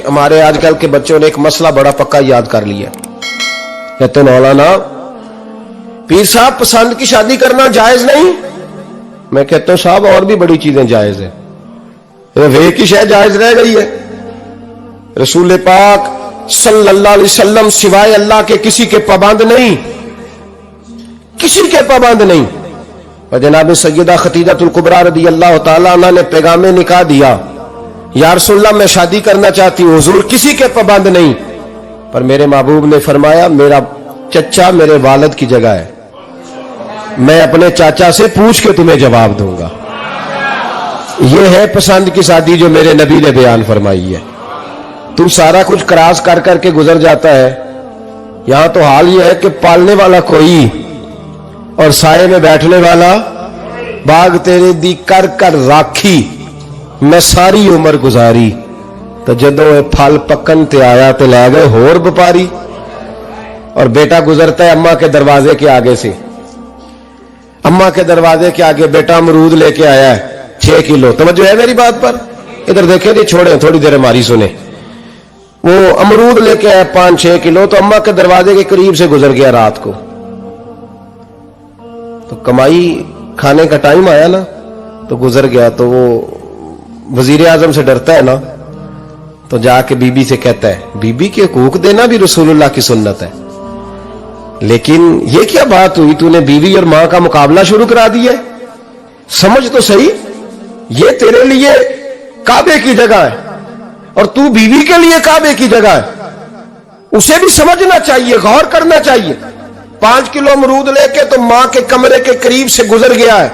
ہمارے آج کل کے بچوں نے ایک مسئلہ بڑا پکا یاد کر لیا. کہتے مولانا پیر صاحب پسند کی شادی کرنا جائز نہیں. میں کہتا ہوں صاحب اور بھی بڑی چیزیں جائز ہیں, وہ کی شے جائز رہ گئی ہے. رسول پاک صلی اللہ علیہ وسلم سوائے اللہ کے کسی کے پابند نہیں, کسی کے پابند نہیں. اور جناب سیدہ خدیجہ الکبریٰ رضی اللہ تعالیٰ عنہ نے پیغام نکاح دیا, یا رسول اللہ میں شادی کرنا چاہتی ہوں. حضور کسی کے پابند نہیں, پر میرے محبوب نے فرمایا میرا چچا میرے والد کی جگہ ہے, میں اپنے چاچا سے پوچھ کے تمہیں جواب دوں گا. یہ ہے پسند کی شادی جو میرے نبی نے بیان فرمائی ہے. تو سارا کچھ کراس کر کر کے گزر جاتا ہے. یہاں تو حال یہ ہے کہ پالنے والا کوئی اور سائے میں بیٹھنے والا. باغ تیرے دی کر کر راکھی میں ساری عمر گزاری, تو جدوں پھل پکن تے آیا تے لے گئے ہور بپاری. اور بیٹا گزرتا ہے اماں کے دروازے کے آگے سے, اماں کے دروازے کے آگے بیٹا امرود لے کے آیا ہے 6 کلو. توجہ ہے میری بات پر؟ ادھر دیکھیں جی, چھوڑیں تھوڑی دیر ہماری سنیں. وہ امرود لے کے آیا 5-6 کلو, تو اماں کے دروازے کے قریب سے گزر گیا رات کو. تو کمائی کھانے کا ٹائم آیا نا, تو گزر گیا. تو وہ وزیر اعظم سے ڈرتا ہے نا, تو جا کے بی بی سے کہتا ہے بی بی کے حقوق دینا بھی رسول اللہ کی سنت ہے. لیکن یہ کیا بات ہوئی, تو نے بیوی اور ماں کا مقابلہ شروع کرا دیا ہے. سمجھ تو صحیح, یہ تیرے لیے کعبے کی جگہ ہے اور تو بیوی کے لیے کعبے کی جگہ ہے. اسے بھی سمجھنا چاہیے, غور کرنا چاہیے. 5 کلو امرود لے کے تو ماں کے کمرے کے قریب سے گزر گیا ہے.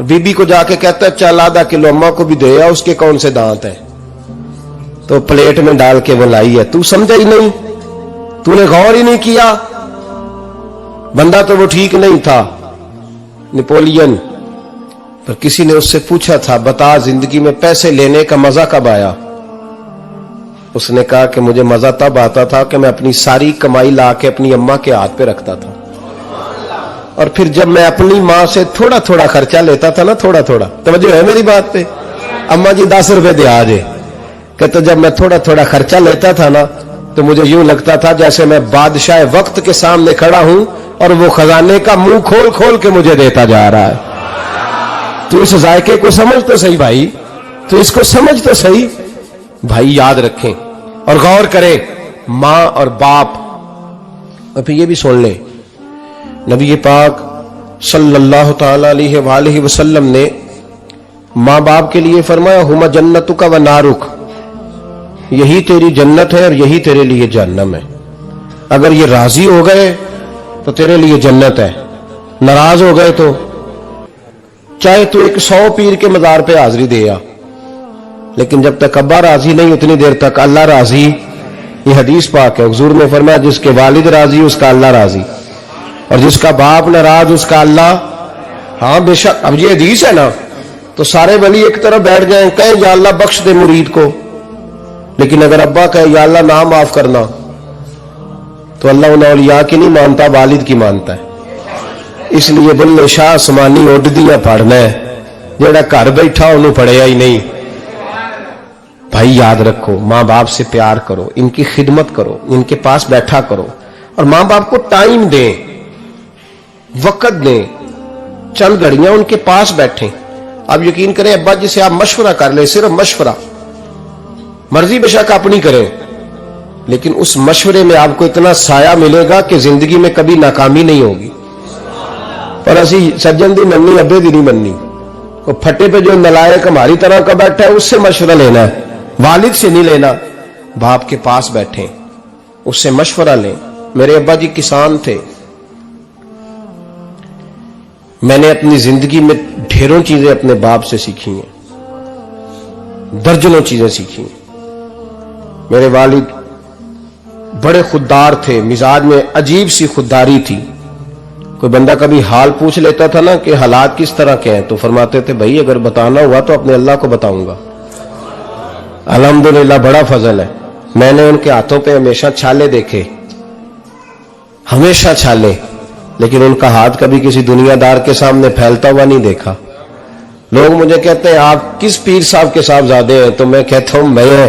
بی بی کو جا کے کہتا ہے چل آدھا کلو اماں کو بھی دے, اس کے کون سے دانت ہیں. تو پلیٹ میں ڈال کے وہ لائی ہے. تو سمجھا ہی نہیں, تو نے غور ہی نہیں کیا. بندہ تو وہ ٹھیک نہیں تھا, نپولین. پر کسی نے اس سے پوچھا تھا بتا زندگی میں پیسے لینے کا مزہ کب آیا. اس نے کہا کہ مجھے مزہ تب آتا تھا کہ میں اپنی ساری کمائی لا کے اپنی اماں کے ہاتھ پہ رکھتا تھا, اور پھر جب میں اپنی ماں سے تھوڑا تھوڑا خرچہ لیتا تھا نا, تھوڑا تھوڑا. توجہ ہے میری بات پہ؟ اماں جی 10 روپے دے آجے. کہتے جب میں تھوڑا تھوڑا خرچہ لیتا تھا نا, تو مجھے یوں لگتا تھا جیسے میں بادشاہ وقت کے سامنے کھڑا ہوں اور وہ خزانے کا منہ کھول کھول کے مجھے دیتا جا رہا ہے. تو اس ذائقے کو سمجھ تو صحیح بھائی, تو اس کو سمجھ تو صحیح بھائی. یاد رکھیں اور غور کریں, ماں اور باپ. اور پھر یہ بھی سن لیں, نبی پاک صلی اللہ تعالی علیہ وآلہ وسلم نے ماں باپ کے لیے فرمایا ہما جنتک و نارک, یہی تیری جنت ہے اور یہی تیرے لیے جہنم ہے. اگر یہ راضی ہو گئے تو تیرے لیے جنت ہے, ناراض ہو گئے تو چاہے تو 100 پیر کے مزار پہ حاضری دے آ, لیکن جب تک ابا راضی نہیں اتنی دیر تک اللہ راضی. یہ حدیث پاک ہے, حضور نے فرمایا جس کے والد راضی اس کا اللہ راضی, اور جس کا باپ ناراض اس کا اللہ. ہاں بے شک. اب یہ حدیث ہے نا, تو سارے ولی ایک طرف بیٹھ جائیں کہیں یا اللہ بخش دے مرید کو, لیکن اگر ابا کہے یا اللہ نہ معاف کرنا, تو اللہ انہیں اولیاء کی نہیں مانتا, والد کی مانتا ہے. اس لیے بلے شاہ سمانی اڈ دیا پڑھنا ہے, جیڑا گھر بیٹھا انہوں پڑھیا ہی نہیں. بھائی یاد رکھو, ماں باپ سے پیار کرو, ان کی خدمت کرو, ان کے پاس بیٹھا کرو, اور ماں باپ کو ٹائم دیں, وقت دیں, چند گھڑیاں ان کے پاس بیٹھیں. آپ یقین کریں ابا جی سے آپ مشورہ کر لیں, صرف مشورہ, مرضی بے شک اپنی کریں, لیکن اس مشورے میں آپ کو اتنا سایہ ملے گا کہ زندگی میں کبھی ناکامی نہیں ہوگی. اور اسی سجن دی مننی ابے دی نہیں مننی. وہ پھٹے پہ جو نلائق ہماری طرح کا بیٹھا ہے اس سے مشورہ لینا ہے, والد سے نہیں لینا. باپ کے پاس بیٹھیں, اس سے مشورہ لیں. میرے ابا جی کسان تھے, میں نے اپنی زندگی میں ڈھیروں چیزیں اپنے باپ سے سیکھی ہیں, درجنوں چیزیں سیکھی ہیں. میرے والد بڑے خوددار تھے, مزاج میں عجیب سی خودداری تھی. کوئی بندہ کبھی حال پوچھ لیتا تھا نا کہ حالات کس طرح کے ہیں, تو فرماتے تھے بھائی اگر بتانا ہوا تو اپنے اللہ کو بتاؤں گا. الحمدللہ بڑا فضل ہے, میں نے ان کے ہاتھوں پہ ہمیشہ چھالے دیکھے, ہمیشہ چھالے, لیکن ان کا ہاتھ کبھی کسی دنیا دار کے سامنے پھیلتا ہوا نہیں دیکھا. لوگ مجھے کہتے ہیں آپ کس پیر صاحب کے صاحبزادے ہیں, تو میں کہتا ہوں میں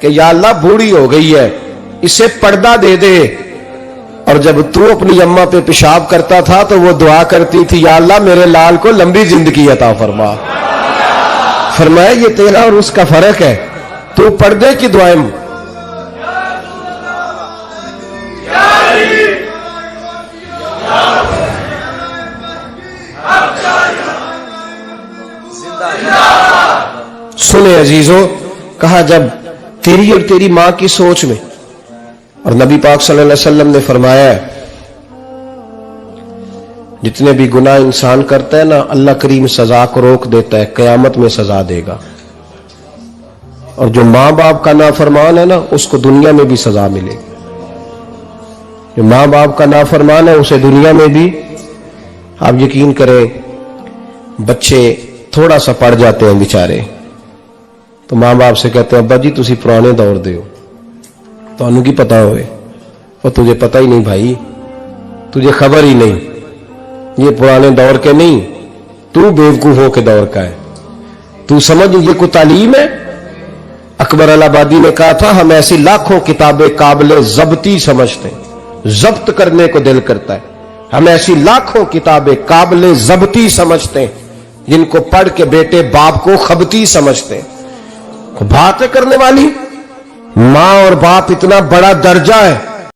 کہ یا اللہ بوڑھی ہو گئی ہے، اسے پردہ دے دے. اور جب تو اپنی اماں پہ پیشاب کرتا تھا تو وہ دعا کرتی تھی یا اللہ میرے لال کو لمبی زندگی عطا فرما. فرمایا یہ تیرا اور اس کا فرق ہے، تو پردے کی دعائیں. سنے عزیزوں، کہا جب تیری اور تیری ماں کی سوچ میں، اور نبی پاک صلی اللہ علیہ وسلم نے فرمایا ہے جتنے بھی گناہ انسان کرتا ہے نا، اللہ کریم سزا کو روک دیتا ہے، قیامت میں سزا دے گا. اور جو ماں باپ کا نافرمان ہے نا، اس کو دنیا میں بھی سزا ملے گی. جو ماں باپ کا نافرمان ہے اسے دنیا میں بھی. آپ یقین کریں، بچے تھوڑا سا پڑ جاتے ہیں بیچارے، تو ماں باپ سے کہتے ہیں ابا جی تسی پرانے دور دے ہو، تو انہوں کی پتا ہوئے. اور تجھے پتہ ہی نہیں بھائی، تجھے خبر ہی نہیں، یہ پرانے دور کے نہیں، تو بیوقوفوں کے دور کا ہے. تو سمجھ یہ کوئی تعلیم ہے؟ اکبر الہآبادی نے کہا تھا ہم ایسی لاکھوں کتابیں قابل ضبطی سمجھتے ہیں، ضبط کرنے کو دل کرتا ہے. ہم ایسی لاکھوں کتابیں قابل ضبطی سمجھتے ہیں جن کو پڑھ کے بیٹے باپ کو خبتی سمجھتے ہیں. باتیں کرنے والی ماں اور باپ اتنا بڑا درجہ ہے